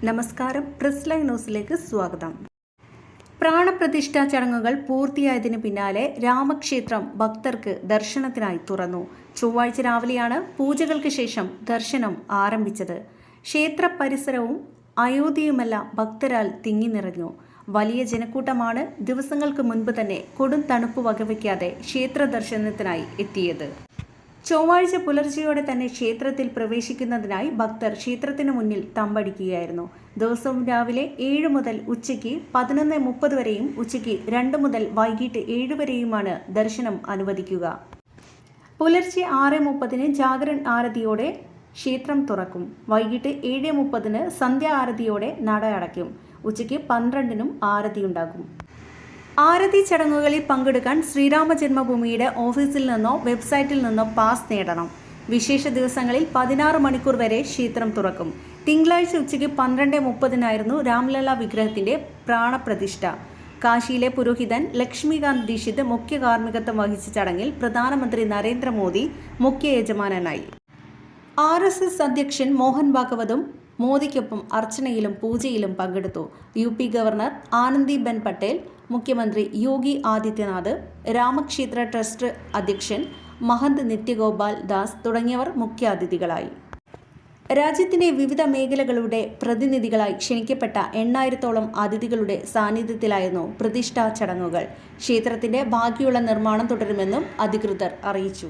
നമസ്കാരം. Press live ന്യൂസിലേക്ക് സ്വാഗതം. പ്രാണപ്രതിഷ്ഠാ ചടങ്ങുകൾ പൂർത്തിയായതിനു പിന്നാലെ രാമക്ഷേത്രം ഭക്തർക്ക് ദർശനത്തിനായി തുറന്നു. ചൊവ്വാഴ്ച രാവിലെയാണ് പൂജകൾക്ക് ശേഷം ദർശനം ആരംഭിച്ചത്. ക്ഷേത്ര പരിസരവും അയോധ്യയുമെല്ലാം ഭക്തരാൽ തിങ്ങി നിറഞ്ഞു. വലിയ ജനക്കൂട്ടമാണ് ദിവസങ്ങൾക്ക് മുൻപ് തന്നെ കൊടും തണുപ്പ് വകവയ്ക്കാതെ ക്ഷേത്ര ദർശനത്തിനായി എത്തിയത്. ചൊവ്വാഴ്ച പുലർച്ചെയോടെ തന്നെ ക്ഷേത്രത്തിൽ പ്രവേശിക്കുന്നതിനായി ഭക്തർ ക്ഷേത്രത്തിന് മുന്നിൽ തമ്പടിക്കുകയായിരുന്നു. ദിവസവും രാവിലെ 7 മുതൽ ഉച്ചയ്ക്ക് 11:30 വരെയും ഉച്ചയ്ക്ക് 2 മുതൽ വൈകിട്ട് 7 വരെയുമാണ് ദർശനം അനുവദിക്കുക. പുലർച്ചെ 6:30 ജാഗരൺ ആരതിയോടെ ക്ഷേത്രം തുറക്കും. വൈകിട്ട് 7:30 സന്ധ്യാ ആരതിയോടെ നട അടയ്ക്കും. ഉച്ചയ്ക്ക് 12-നും ആരതിയുണ്ടാകും. ആരതി ചടങ്ങുകളിൽ പങ്കെടുക്കാൻ ശ്രീരാമ ജന്മഭൂമിയുടെ ഓഫീസിൽ നിന്നോ വെബ്സൈറ്റിൽ നിന്നോ പാസ് നേടണം. വിശേഷ ദിവസങ്ങളിൽ 16 മണിക്കൂർ വരെ ക്ഷേത്രം തുറക്കും. തിങ്കളാഴ്ച ഉച്ചയ്ക്ക് 12:30 രാംലല്ല വിഗ്രഹത്തിന്റെ പ്രാണപ്രതിഷ്ഠ. കാശിയിലെ പുരോഹിതൻ ലക്ഷ്മികാന്ത് ദീക്ഷിത് മുഖ്യ കാർമ്മികത്വം വഹിച്ച ചടങ്ങിൽ പ്രധാനമന്ത്രി നരേന്ദ്രമോദി മുഖ്യ യജമാനനായി. RSS അധ്യക്ഷൻ മോഹൻ ഭാഗവതും മോദിക്കൊപ്പം അർച്ചനയിലും പൂജയിലും പങ്കെടുത്തു. UP ഗവർണർ ആനന്ദിബെൻ പട്ടേൽ, മുഖ്യമന്ത്രി യോഗി ആദിത്യനാഥ്, രാമക്ഷേത്ര ട്രസ്റ്റ് അധ്യക്ഷൻ മഹന്ത് നിത്യഗോപാൽ ദാസ് തുടങ്ങിയവർ മുഖ്യാതിഥികളായി. രാജ്യത്തിന്റെ വിവിധ മേഖലകളുടെ പ്രതിനിധികളായി ക്ഷണിക്കപ്പെട്ട 8000-ഓളം അതിഥികളുടെ സാന്നിധ്യത്തിലായിരുന്നു പ്രതിഷ്ഠാ ചടങ്ങുകൾ. ക്ഷേത്രത്തിന്റെ ബാക്കിയുള്ള നിർമ്മാണം തുടരുമെന്നും അധികൃതർ അറിയിച്ചു.